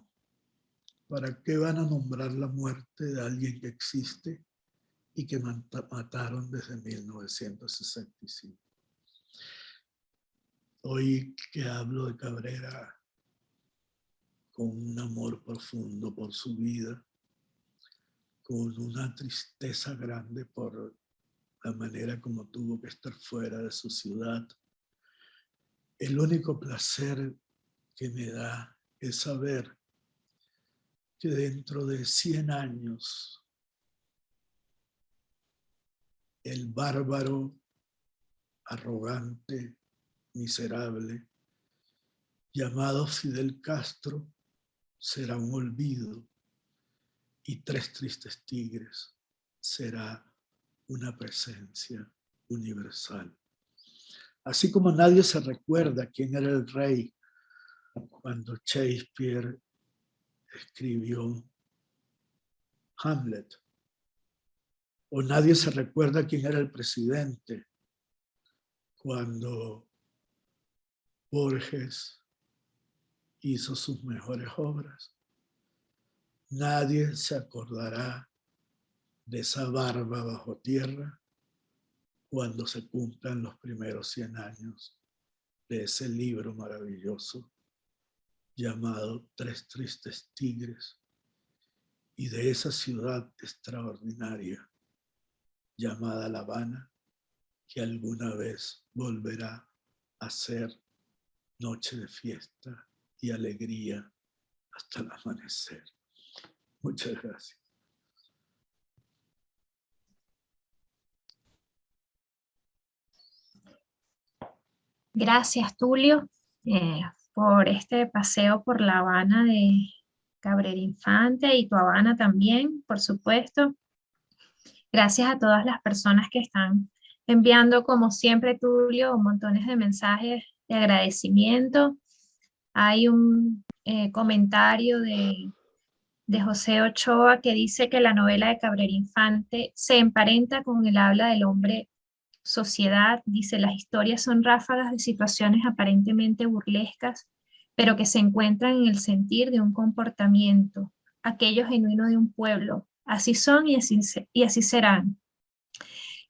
¿para qué van a nombrar la muerte de alguien que existe y que mataron desde 1965? Hoy que hablo de Cabrera con un amor profundo por su vida, con una tristeza grande por la manera como tuvo que estar fuera de su ciudad, el único placer que me da es saber que dentro de 100 años el bárbaro, arrogante, miserable, llamado Fidel Castro, será un olvido y Tres Tristes Tigres será una presencia universal. Así como nadie se recuerda quién era el rey cuando Shakespeare escribió Hamlet, o nadie se recuerda quién era el presidente cuando Borges hizo sus mejores obras. Nadie se acordará de esa barba bajo tierra cuando se cumplan los primeros 100 años de ese libro maravilloso llamado Tres Tristes Tigres y de esa ciudad extraordinaria llamada La Habana, que alguna vez volverá a ser noche de fiesta y alegría hasta el amanecer. Muchas gracias. Gracias, Tulio, por este paseo por La Habana de Cabrera Infante y tu Habana también, por supuesto. Gracias a todas las personas que están enviando, como siempre, Tulio, montones de mensajes de agradecimiento. Hay un comentario de José Ochoa que dice que la novela de Cabrera Infante se emparenta con el habla del hombre sociedad. Dice, las historias son ráfagas de situaciones aparentemente burlescas, pero que se encuentran en el sentir de un comportamiento, aquello genuino de un pueblo. Así son y así serán.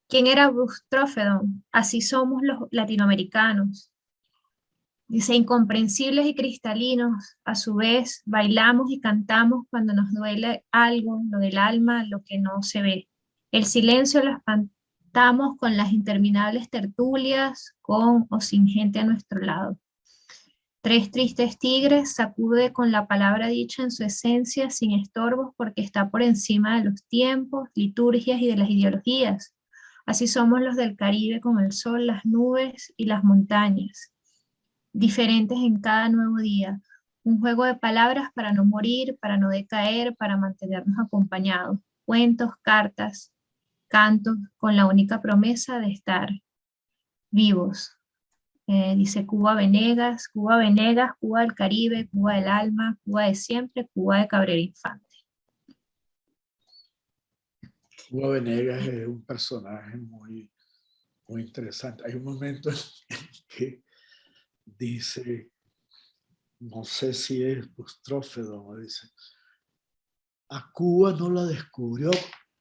¿Quién era Bruce Trófedon? Así somos los latinoamericanos. Dice, incomprensibles y cristalinos, a su vez, bailamos y cantamos cuando nos duele algo, lo del alma, lo que no se ve. El silencio lo espantamos con las interminables tertulias, con o sin gente a nuestro lado. Tres Tristes Tigres sacude con la palabra dicha en su esencia, sin estorbos, porque está por encima de los tiempos, liturgias y de las ideologías. Así somos los del Caribe con el sol, las nubes y las montañas, diferentes en cada nuevo día. Un juego de palabras para no morir, para no decaer, para mantenernos acompañados. Cuentos, cartas, cantos, con la única promesa de estar vivos. Dice Cuba Venegas, Cuba del Caribe, Cuba del alma, Cuba de siempre, Cuba de Cabrera Infante. Cuba Venegas es un personaje muy interesante. Hay un momento en que dice, no sé si es Bustrófedo, dice, a Cuba no la descubrió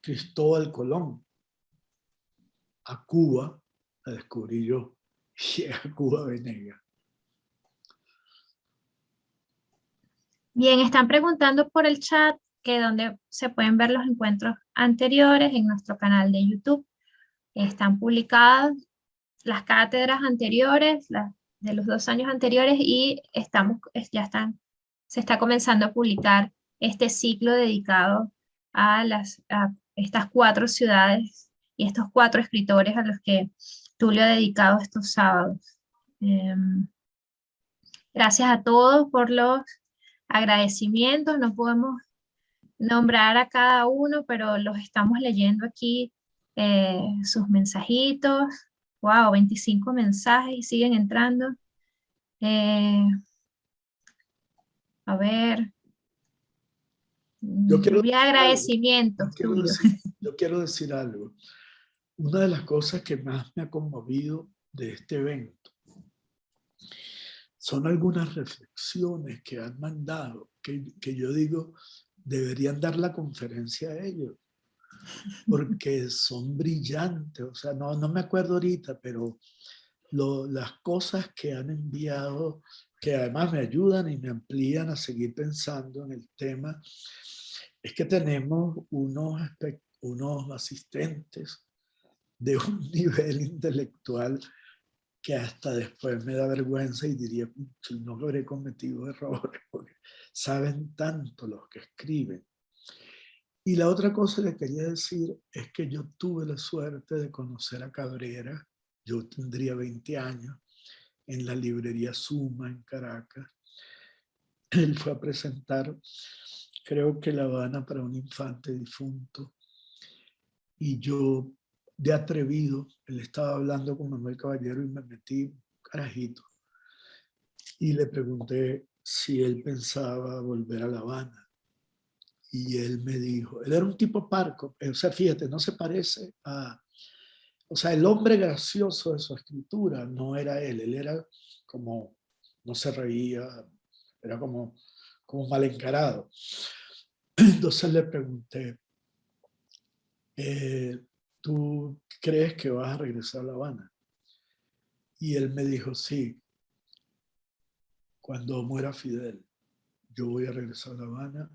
Cristóbal Colón, a Cuba la descubrí yo, y es a Cuba Venegas. Bien, están preguntando por el chat que donde se pueden ver los encuentros anteriores en nuestro canal de YouTube. Están publicadas las cátedras anteriores, las de los 2 años anteriores, y se está comenzando a publicar este ciclo dedicado a estas 4 ciudades y estos 4 escritores a los que Tulio ha dedicado estos sábados. Gracias a todos por los agradecimientos. No podemos nombrar a cada uno, pero los estamos leyendo aquí, sus mensajitos. Wow, 25 mensajes y siguen entrando. A ver. Yo quiero decir algo. Una de las cosas que más me ha conmovido de este evento son algunas reflexiones que han mandado, que yo digo, deberían dar la conferencia a ellos, porque son brillantes. O sea, no me acuerdo ahorita, pero las cosas que han enviado, que además me ayudan y me amplían a seguir pensando en el tema, es que tenemos unos asistentes de un nivel intelectual que hasta después me da vergüenza y diría, no habré cometido errores, porque saben tanto los que escriben. Y la otra cosa que quería decir es que yo tuve la suerte de conocer a Cabrera, yo tendría 20 años, en la librería Suma en Caracas. Él fue a presentar, creo que La Habana para un infante difunto, y yo, de atrevido, él estaba hablando con Manuel Caballero y me metí carajito y le pregunté si él pensaba volver a La Habana. Y él me dijo, él era un tipo parco, o sea, fíjate, no se parece a, o sea, el hombre gracioso de su escritura no era él era como, no se reía, era como mal encarado. Entonces le pregunté, ¿tú crees que vas a regresar a La Habana? Y él me dijo, sí, cuando muera Fidel, yo voy a regresar a La Habana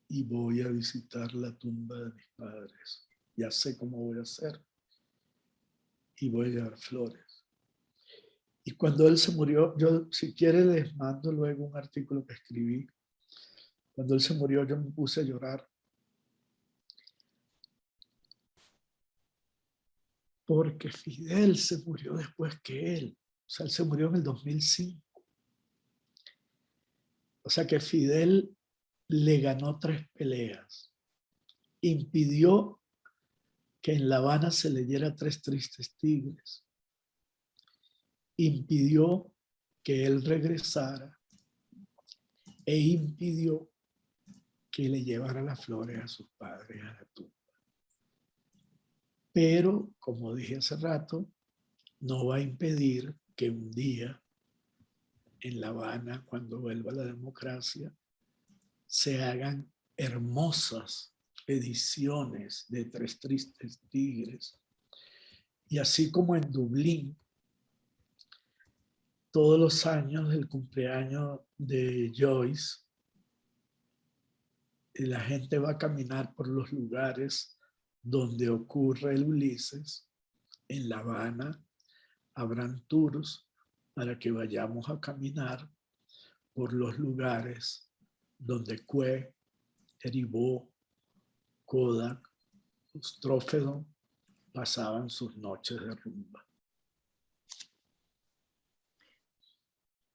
y voy a visitar la tumba de mis padres. Ya sé cómo voy a hacer y voy a llevar flores. Y cuando él se murió, yo si quiere les mando luego un artículo que escribí. Cuando él se murió yo me puse a llorar. Porque Fidel se murió después que él. O sea, él se murió en el 2005. O sea que Fidel le ganó 3 peleas. Impidió que en La Habana se leyera 3 tristes tigres. Impidió que él regresara e impidió que le llevara las flores a sus padres a la tumba. Pero, como dije hace rato, no va a impedir que un día en La Habana, cuando vuelva la democracia, se hagan hermosas ediciones de 3 tristes tigres. Y así como en Dublín, todos los años del cumpleaños de Joyce, la gente va a caminar por los lugares donde ocurre el Ulises. En La Habana habrán tours para que vayamos a caminar por los lugares donde Cue, Eribó, Kodak, Strófedon pasaban sus noches de rumba.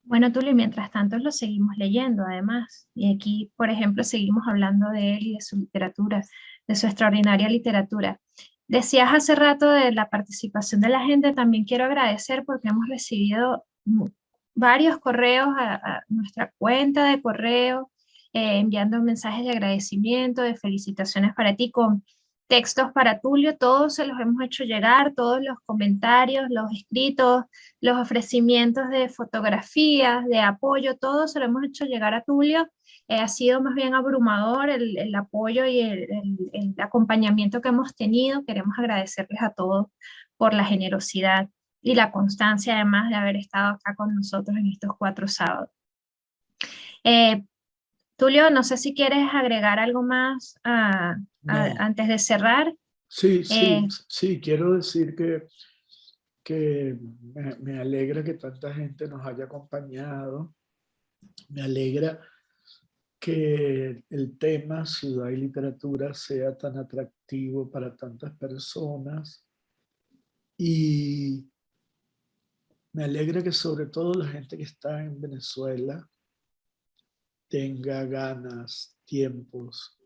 Bueno, Tulio, mientras tanto lo seguimos leyendo, además. Y aquí, por ejemplo, seguimos hablando de él y de su literatura, de su extraordinaria literatura. Decías hace rato de la participación de la gente, también quiero agradecer porque hemos recibido varios correos a nuestra cuenta de correo, enviando mensajes de agradecimiento, de felicitaciones para ti, con textos para Tulio, todos se los hemos hecho llegar, todos los comentarios, los escritos, los ofrecimientos de fotografías, de apoyo, todo se lo hemos hecho llegar a Tulio. Ha sido más bien abrumador el apoyo y el acompañamiento que hemos tenido. Queremos agradecerles a todos por la generosidad y la constancia, además de haber estado acá con nosotros en estos 4 sábados. Tulio, no sé si quieres agregar algo más antes de cerrar. Sí, quiero decir que me alegra que tanta gente nos haya acompañado. Me alegra que el tema ciudad y literatura sea tan atractivo para tantas personas. Y me alegra que sobre todo la gente que está en Venezuela tenga ganas, tiempos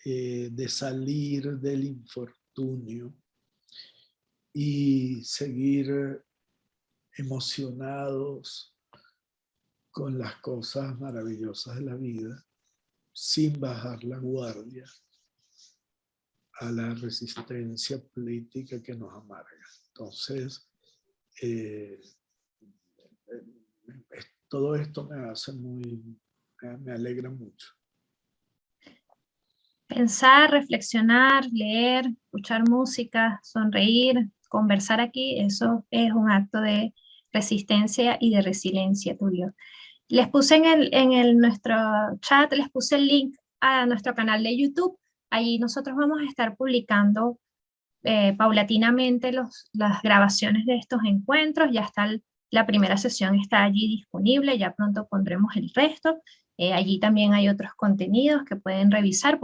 de salir del infortunio y seguir emocionados con las cosas maravillosas de la vida sin bajar la guardia a la resistencia política que nos amarga. Entonces, todo esto me hace me alegra mucho. Pensar, reflexionar, leer, escuchar música, sonreír, conversar aquí, eso es un acto de resistencia y de resiliencia, Tulio. Les puse en nuestro chat, les puse el link a nuestro canal de YouTube. Allí nosotros vamos a estar publicando paulatinamente las grabaciones de estos encuentros. Ya está la primera sesión está allí disponible, ya pronto pondremos el resto. Allí también hay otros contenidos que pueden revisar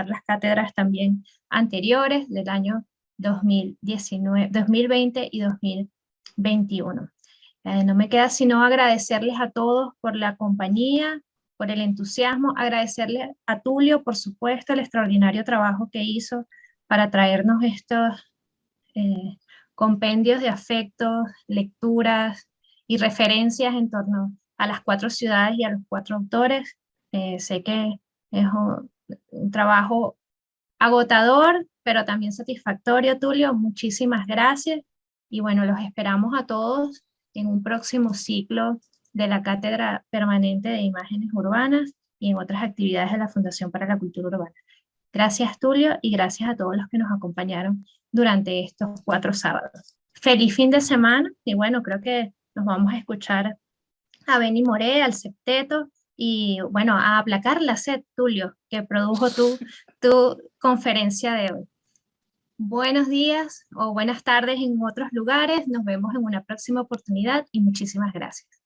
las cátedras también anteriores del año 2019, 2020 y 2021. No me queda sino agradecerles a todos por la compañía, por el entusiasmo, agradecerle a Tulio, por supuesto, el extraordinario trabajo que hizo para traernos estos compendios de afectos, lecturas y referencias en torno a las 4 ciudades y a los 4 autores. Sé que es un trabajo agotador, pero también satisfactorio, Tulio. Muchísimas gracias. Y bueno, los esperamos a todos en un próximo ciclo de la Cátedra Permanente de Imágenes Urbanas y en otras actividades de la Fundación para la Cultura Urbana. Gracias, Tulio, y gracias a todos los que nos acompañaron durante estos 4 sábados. Feliz fin de semana, y bueno, creo que nos vamos a escuchar a Benny Moré, al septeto, y bueno, a aplacar la sed, Tulio, que produjo tu conferencia de hoy. Buenos días o buenas tardes en otros lugares, nos vemos en una próxima oportunidad y muchísimas gracias.